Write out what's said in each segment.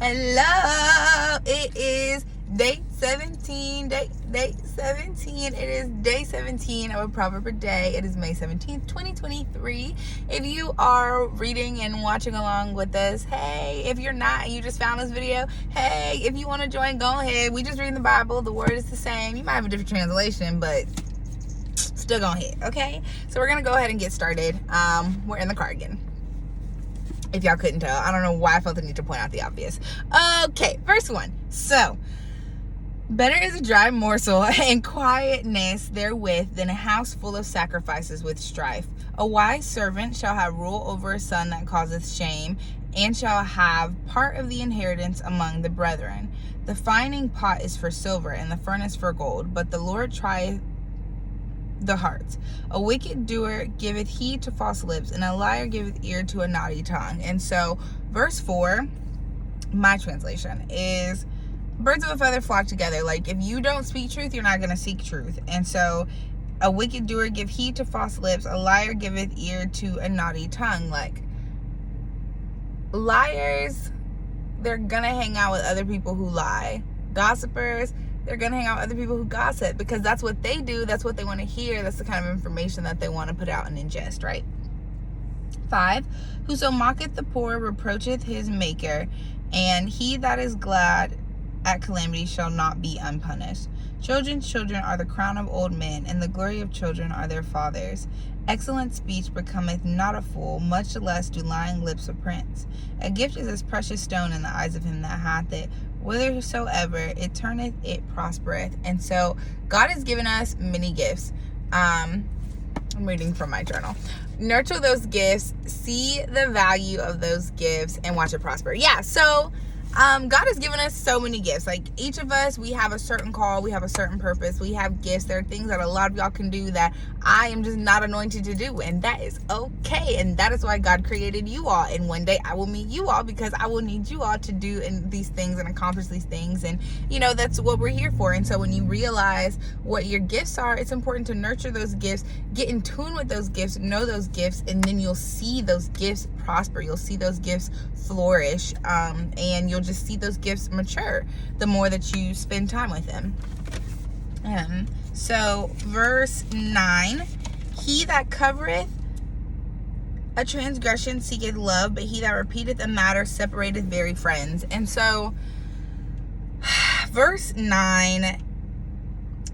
Hello. It is day 17. Day 17. It is day 17 of a Proverb A Day. It is May 17th, 2023. If you are reading and watching along with us, hey. If you're not and you just found this video, hey. If you want to join, go ahead. We just reading the Bible. The word is the same. You might have a different translation, but still go ahead, okay? So we're going to go ahead and get started. We're in the car again. If y'all couldn't tell. I don't know why I felt the need to point out the obvious. Okay, first one. So, better is a dry morsel and quietness therewith than a house full of sacrifices with strife. A wise servant shall have rule over a son that causeth shame, and shall have part of the inheritance among the brethren. The fining pot is for silver, and the furnace for gold, but the Lord trieth the hearts. A wicked doer giveth heed to false lips, and a liar giveth ear to a naughty tongue. And so, verse 4, my translation is, birds of a feather flock together. Like, if you don't speak truth, you're not going to seek truth. And so, a wicked doer give heed to false lips, a liar giveth ear to a naughty tongue. Like, liars, they're going to hang out with other people who lie. Gossipers, they're going to hang out with other people who gossip, because that's what they do. That's what they want to hear. That's the kind of information that they want to put out and ingest, right? 5, whoso mocketh the poor reproacheth his maker, and he that is glad at calamity shall not be unpunished. Children's children are the crown of old men, and the glory of children are their fathers. Excellent speech becometh not a fool, much less do lying lips a prince. A gift is as precious stone in the eyes of him that hath it. Whithersoever it turneth, it prospereth. And so God has given us many gifts. I'm reading from my journal. Nurture those gifts, see the value of those gifts, and watch it prosper. Yeah, so God has given us so many gifts. Like, each of us, we have a certain call, we have a certain purpose, we have gifts. There are things that a lot of y'all can do that I am just not anointed to do, and that is okay. And that is why God created you all. And one day I will meet you all, because I will need you all to do these things and accomplish these things. And that's what we're here for. And so when you realize what your gifts are, it's important to nurture those gifts, get in tune with those gifts, know those gifts, and then you'll see those gifts prosper. You'll see those gifts flourish, and you'll just see those gifts mature the more that you spend time with them. So verse 9, he that covereth a transgression seeketh love, but he that repeateth a matter separateth very friends. And so verse 9,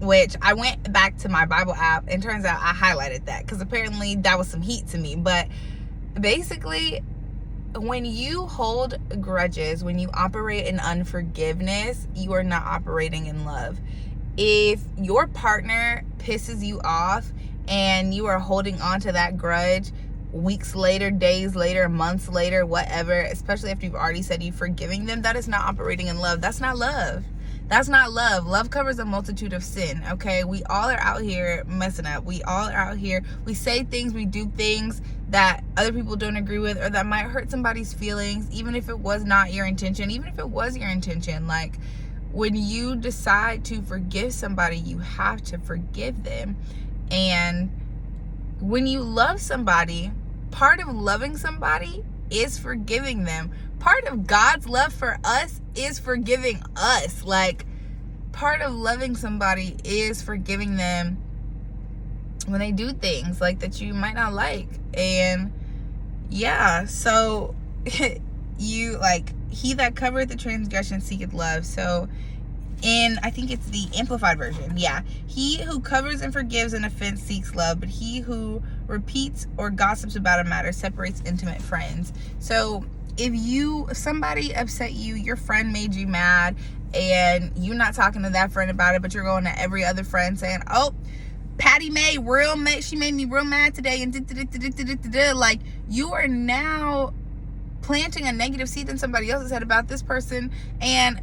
which I went back to my Bible app, and turns out I highlighted that because apparently that was some heat to me. But basically, when you hold grudges, when you operate in unforgiveness, you are not operating in love. If your partner pisses you off and you are holding on to that grudge weeks later, days later, months later, whatever, especially after you've already said you're forgiving them, that is not operating in love. That's not love. That's not love. Love covers a multitude of sin, okay? We all are out here messing up. We all are out here. We say things, we do things that other people don't agree with, or that might hurt somebody's feelings, even if it was not your intention, even if it was your intention. Like, when you decide to forgive somebody, you have to forgive them. And when you love somebody, part of loving somebody is forgiving them. Part of God's love for us is forgiving us. Like, part of loving somebody is forgiving them when they do things like that you might not like. And yeah, so you, like, he that covereth the transgression seeketh love. So I think it's the Amplified Version. Yeah. He who covers and forgives an offense seeks love, but he who repeats or gossips about a matter separates intimate friends. So if somebody upset you, your friend made you mad, and you're not talking to that friend about it, but you're going to every other friend saying, oh, Patty Mae, she made me real mad today, and like, you are now planting a negative seed in somebody else's head about this person, and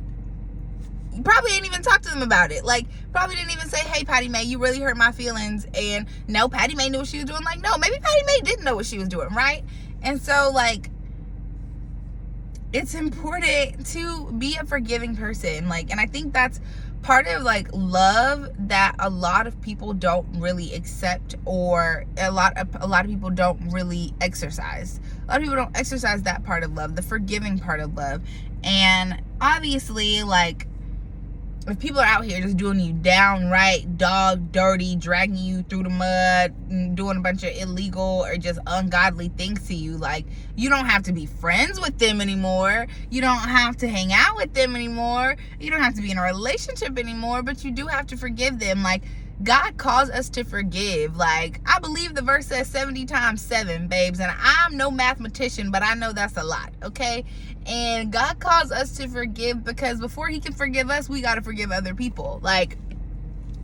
you probably didn't even talk to them about it. Like, probably didn't even say, hey, Patty Mae, you really hurt my feelings. And no, Patty Mae knew what she was doing. Like, no, maybe Patty Mae didn't know what she was doing, right? And so, like, it's important to be a forgiving person. Like, and I think that's part of like love that a lot of people don't really accept, or a lot of people don't really exercise. A lot of people don't exercise that part of love, the forgiving part of love. And obviously, like, if people are out here just doing you downright dog dirty, dragging you through the mud, doing a bunch of illegal or just ungodly things to you, like, you don't have to be friends with them anymore. You don't have to hang out with them anymore. You don't have to be in a relationship anymore, but you do have to forgive them. Like, God calls us to forgive. Like, I believe the verse says 70 times 7, babes, and I'm no mathematician, but I know that's a lot, okay? And God calls us to forgive because before he can forgive us, we got to forgive other people. Like,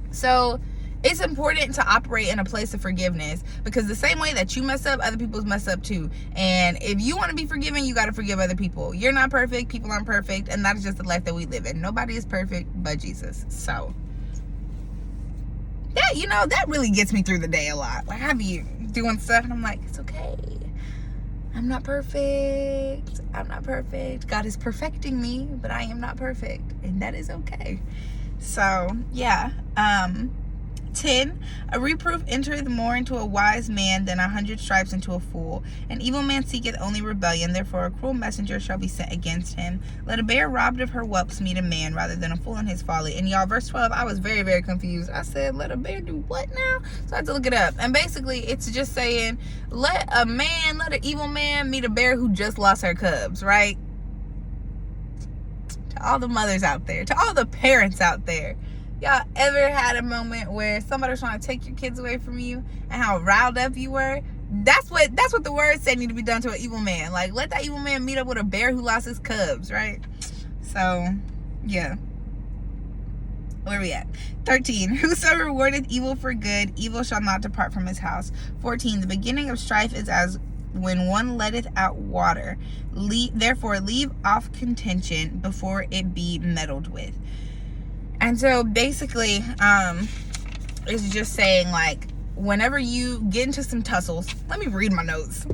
so it's important to operate in a place of forgiveness, because the same way that you mess up, other people mess up too. And if you want to be forgiven, you got to forgive other people. You're not perfect. People aren't perfect. And that is just the life that we live in. Nobody is perfect but Jesus. So that, you know, that really gets me through the day a lot. Like, I be doing stuff and I'm like, it's okay. I'm not perfect. I'm not perfect. God is perfecting me, but I am not perfect. And that is okay. So, yeah. 10, a reproof entereth more into a wise man than 100 stripes into a fool. An evil man seeketh only rebellion, therefore a cruel messenger shall be sent against him. Let a bear robbed of her whelps meet a man, rather than a fool in his folly. And y'all, verse 12, I was very, very confused. I said, let a bear do what now? So I had to look it up. And basically, it's just saying, let an evil man meet a bear who just lost her cubs, right? To all the mothers out there, to all the parents out there, y'all ever had a moment where somebody was trying to take your kids away from you and how riled up you were? That's what the word said need to be done to an evil man. Like, let that evil man meet up with a bear who lost his cubs, right? So, yeah. Where are we at? 13, whoso rewardeth evil for good, evil shall not depart from his house. 14, the beginning of strife is as when one letteth out water. Therefore leave off contention before it be meddled with. And so basically, it's just saying, like, whenever you get into some tussles, let me read my notes.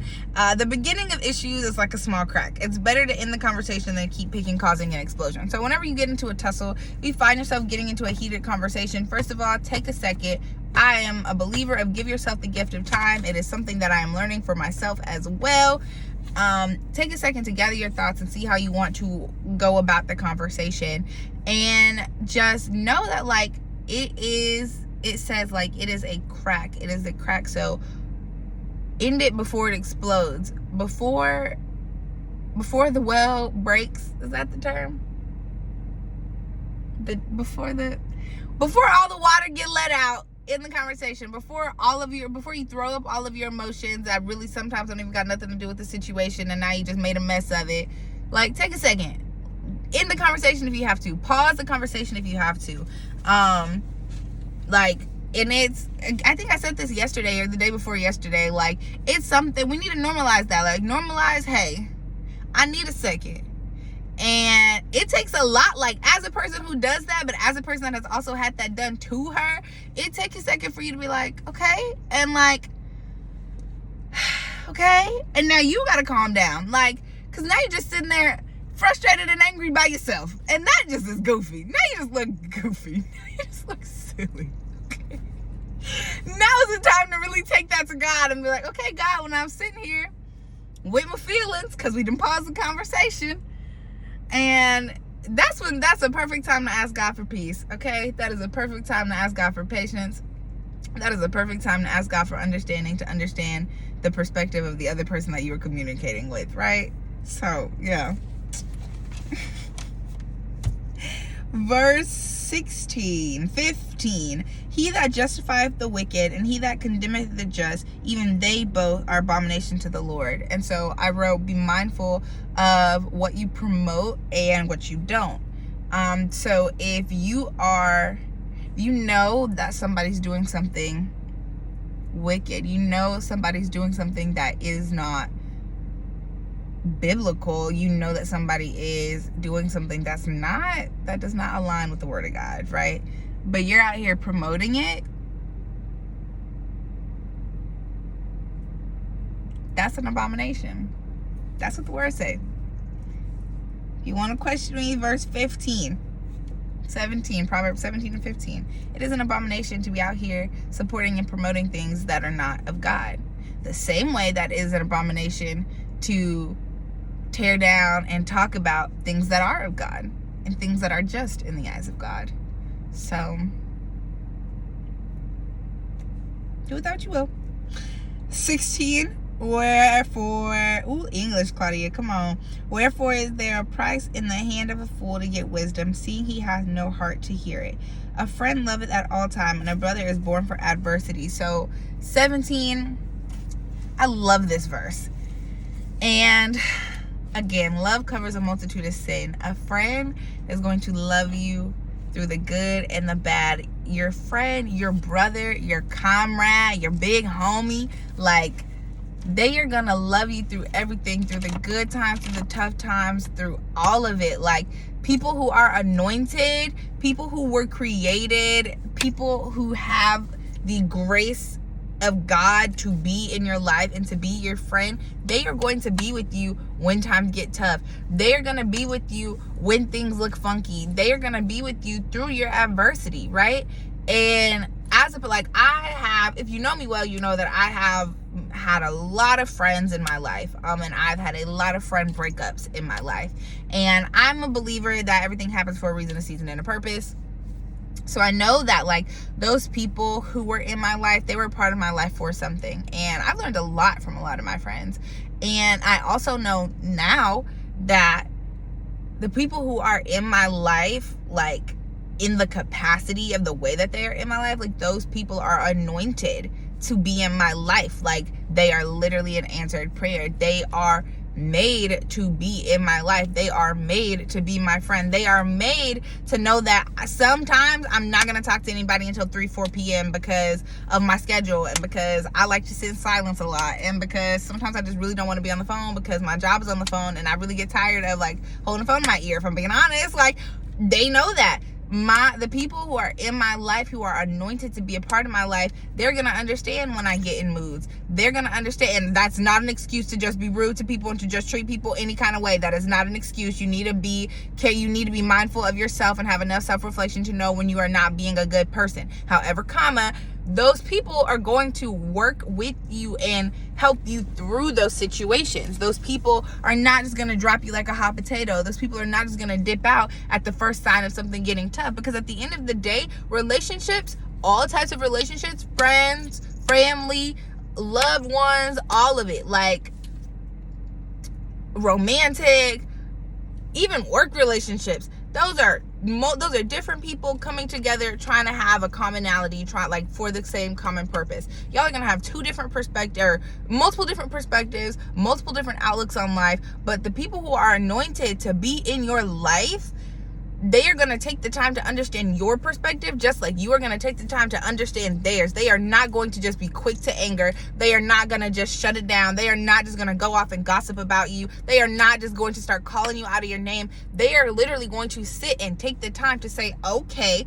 The beginning of issues is like a small crack. It's better to end the conversation than keep picking, causing an explosion. So whenever you get into a tussle, you find yourself getting into a heated conversation, first of all, take a second. I am a believer of give yourself the gift of time. It is something that I am learning for myself as well. Take a second to gather your thoughts and see how you want to go about the conversation, and just know that, like, it says, like, it is a crack. It is a crack. So end it before it explodes. Before the well breaks. Is that the term? Before all the water get let out in the conversation, before you throw up all of your emotions that really sometimes don't even got nothing to do with the situation, and now you just made a mess of it. Like, take a second. End the conversation if you have to. Pause the conversation if you have to. Like, and I think I said this yesterday or the day before yesterday, like, it's something, we need to normalize that. Like, normalize, hey, I need a second. And it takes a lot, like, as a person who does that, but as a person that has also had that done to her, it takes a second for you to be like, okay, and like, okay, and now you gotta calm down, like, because now you're just sitting there frustrated and angry by yourself, and that just is goofy. Now you just look goofy. Now you just look silly. Okay, now is the time to really take that to God and be like, okay, God, when I'm sitting here with my feelings, because we done paused the conversation, and that's a perfect time to ask God for peace. Okay, that is a perfect time to ask God for patience. That is a perfect time to ask God for understanding, to understand the perspective of the other person that you were communicating with, right? So, yeah. Verse 15, he that justifieth the wicked and he that condemneth the just, even they both are abomination to the Lord. And so I wrote, be mindful of what you promote and what you don't. So if you know that somebody's doing something wicked, you know somebody's doing something that is not biblical, you know that somebody is doing something that does not align with the word of God, right? But you're out here promoting it, that's an abomination. That's what the word says. You want to question me, verse 15, Proverbs 17 and 15. It is an abomination to be out here supporting and promoting things that are not of God. The same way that is an abomination to tear down and talk about things that are of God and things that are just in the eyes of God. So, do with that what you will. 16. Wherefore, English, Claudia, come on. Wherefore is there a price in the hand of a fool to get wisdom, seeing he has no heart to hear it? A friend loveth at all time, and a brother is born for adversity. So, 17, I love this verse. And again, love covers a multitude of sin. A friend is going to love you through the good and the bad. Your friend, your brother, your comrade, your big homie, like, they are gonna love you through everything, through the good times, through the tough times, through all of it. Like, people who are anointed, people who were created, people who have the grace of God to be in your life and to be your friend, they are going to be with you when times get tough. They are going to be with you when things look funky. They are going to be with you through your adversity, right? And if you know me well, you know that I have had a lot of friends in my life, and I've had a lot of friend breakups in my life, and I'm a believer that everything happens for a reason, a season, and a purpose. So I know that, like, those people who were in my life, they were part of my life for something, and I've learned a lot from a lot of my friends. And I also know now that the people who are in my life, like, in the capacity of the way that they are in my life, like, those people are anointed to be in my life. Like, they are literally an answered prayer. They are made to be in my life. They are made to be my friend. They are made to know that sometimes I'm not going to talk to anybody until 3-4 p.m. because of my schedule, and because I like to sit in silence a lot, and because sometimes I just really don't want to be on the phone because my job is on the phone, and I really get tired of, like, holding the phone in my ear, if I'm being honest. Like, they know that. The people who are in my life, who are anointed to be a part of my life, they're going to understand when I get in moods. They're going to understand. And that's not an excuse to just be rude to people and to just treat people any kind of way. That is not an excuse. You need to be mindful of yourself and have enough self-reflection to know when you are not being a good person. However, those people are going to work with you and help you through those situations. Those people are not just going to drop you like a hot potato. Those people are not just going to dip out at the first sign of something getting tough. Because at the end of the day, relationships, all types of relationships, friends, family, loved ones, all of it, like romantic, even work relationships, those are different people coming together, trying to have a commonality, for the same common purpose. Y'all are gonna have multiple different perspectives, multiple different outlooks on life. But the people who are anointed to be in your life, they are going to take the time to understand your perspective, just like you are going to take the time to understand theirs. They are not going to just be quick to anger. They are not going to just shut it down. They are not just going to go off and gossip about you. They are not just going to start calling you out of your name. They are literally going to sit and take the time to say, okay,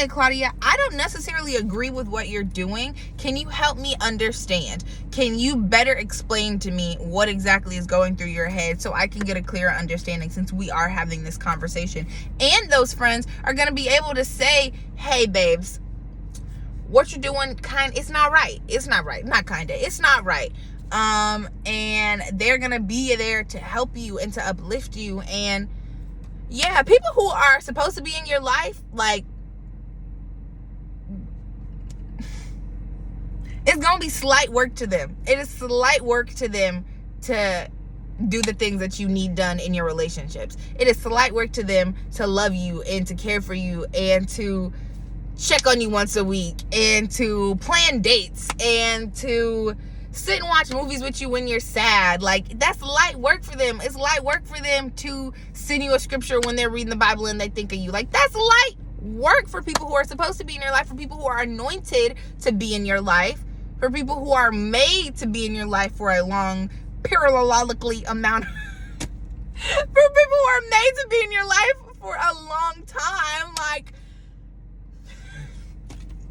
Claudia, I don't necessarily agree with what you're doing. Can you help me understand? Can you better explain to me what exactly is going through your head so I can get a clearer understanding, since we are having this conversation? And those friends are going to be able to say, hey, babes, what you're doing, it's not right. It's not right. Not kinda. It's not right. And they're going to be there to help you and to uplift you. And yeah, people who are supposed to be in your life, like, it's going to be slight work to them. It is slight work to them to do the things that you need done in your relationships. It is slight work to them to love you and to care for you and to check on you once a week and to plan dates and to sit and watch movies with you when you're sad. Like, that's light work for them. It's light work for them to send you a scripture when they're reading the Bible and they think of you. Like, that's light work for people who are supposed to be in your life, for people who are anointed to be in your life, for people who are made to be in your life for a long parallelically amount for people who are made to be in your life for a long time. Like,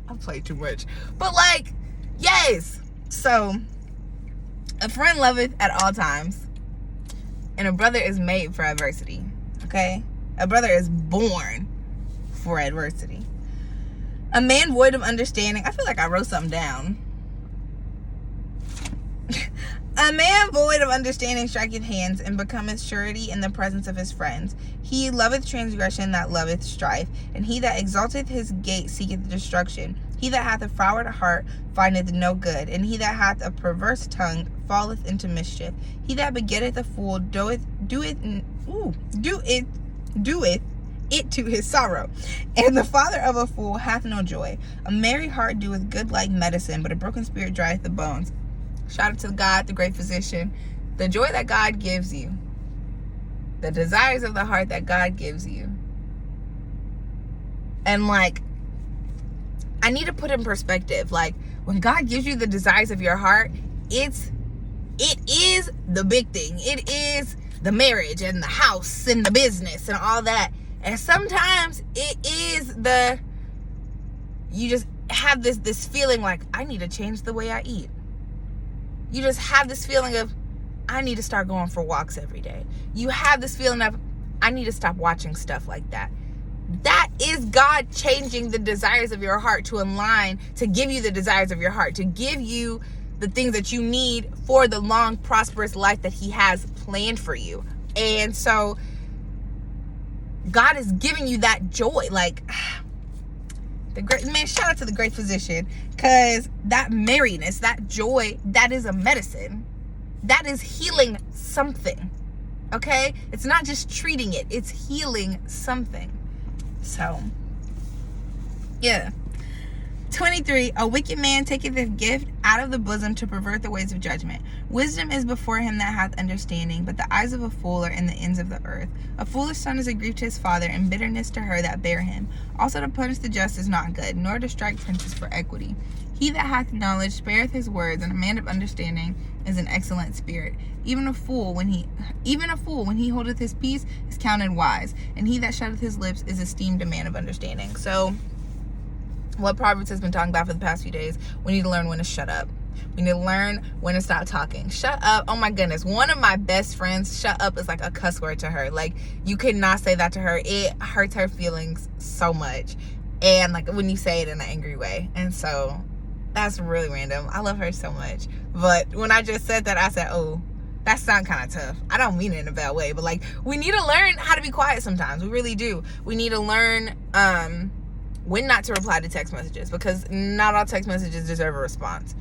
I've played too much, but like, yes. So, a friend loveth at all times, and a brother is made for adversity. Okay, a brother is born for adversity. A man void of understanding. I feel like I wrote something down. A man void of understanding striketh hands, and becometh surety in the presence of his friends. He loveth transgression that loveth strife, and he that exalteth his gate seeketh destruction. He that hath a froward heart findeth no good, and he that hath a perverse tongue falleth into mischief. He that begetteth a fool doeth it to his sorrow, and the father of a fool hath no joy. A merry heart doeth good like medicine, but a broken spirit drieth the bones. Shout out to God, the great physician. The joy that God gives you, the desires of the heart that God gives you. And like, I need to put in perspective, like, when God gives you the desires of your heart, it is the big thing. It is the marriage and the house and the business and all that. And sometimes it is you just have this feeling like, I need to change the way I eat. You just have this feeling of, I need to start going for walks every day. You have this feeling of, I need to stop watching stuff like that. That is God changing the desires of your heart to align, to give you the desires of your heart, to give you the things that you need for the long, prosperous life that he has planned for you. And so God is giving you that joy. Like, shout out to the great physician, because that merriness, that joy, that is a medicine. That is healing something. Okay? It's not just treating it, it's healing something. So, yeah. 23, a wicked man taketh a gift out of the bosom to pervert the ways of judgment. Wisdom is before him that hath understanding, but the eyes of a fool are in the ends of the earth. A foolish son is a grief to his father, and bitterness to her that bare him. Also to punish the just is not good, nor to strike princes for equity. He that hath knowledge spareth his words, and a man of understanding is an excellent spirit. Even a fool when he holdeth his peace is counted wise, and he that shutteth his lips is esteemed a man of understanding. So, what Proverbs has been talking about for the past few days, we need to learn when to shut up. We need to learn when to stop talking. Shut up. Oh my goodness. One of my best friends, shut up is like a cuss word to her. Like, you cannot say that to her. It hurts her feelings so much. And like when you say it in an angry way. And so that's really random. I love her so much. But when I just said that, I said, oh, that sounds kind of tough. I don't mean it in a bad way, but like, we need to learn how to be quiet sometimes. We really do. We need to learn when not to reply to text messages, because not all text messages deserve a response.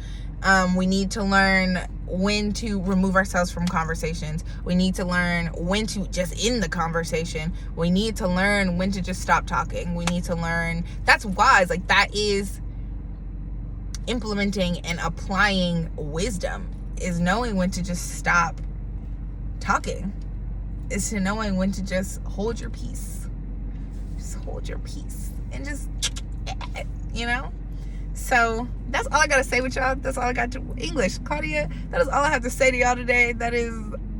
We need to learn when to remove ourselves from conversations. We need to learn when to just end the conversation. We need to learn when to just stop talking. We need to learn, that's wise. Like, that is implementing and applying wisdom, is knowing when to just stop talking. Is to knowing when to just hold your peace. Just hold your peace. And just, you know? So, that's all I got to say with y'all. That's all I got to English. Claudia, that is all I have to say to y'all today. That is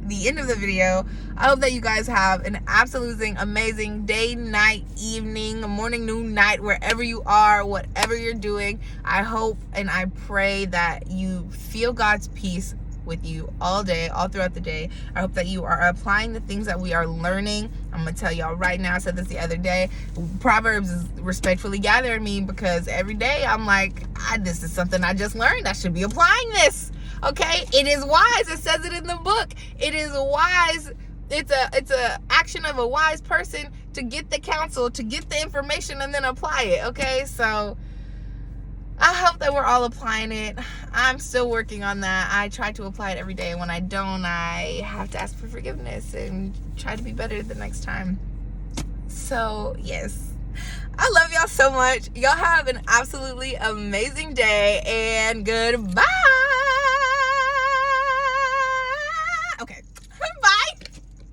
the end of the video. I hope that you guys have an absolutely amazing day, night, evening, morning, noon, night, wherever you are, whatever you're doing. I hope and I pray that you feel God's peace with you all day, all throughout the day. I hope that you are applying the things that we are learning. I'm gonna tell y'all right now, I said this the other day, Proverbs is respectfully gathering me, because every day I'm like, this is something I just learned. I should be applying this. Okay, it is wise. It says it in the book. It is wise. It's a action of a wise person to get the counsel, to get the information, and then apply it. Okay, so I hope that we're all applying it. I'm still working on that. I try to apply it every day. When I don't, I have to ask for forgiveness and try to be better the next time. So, yes. I love y'all so much. Y'all have an absolutely amazing day, and goodbye.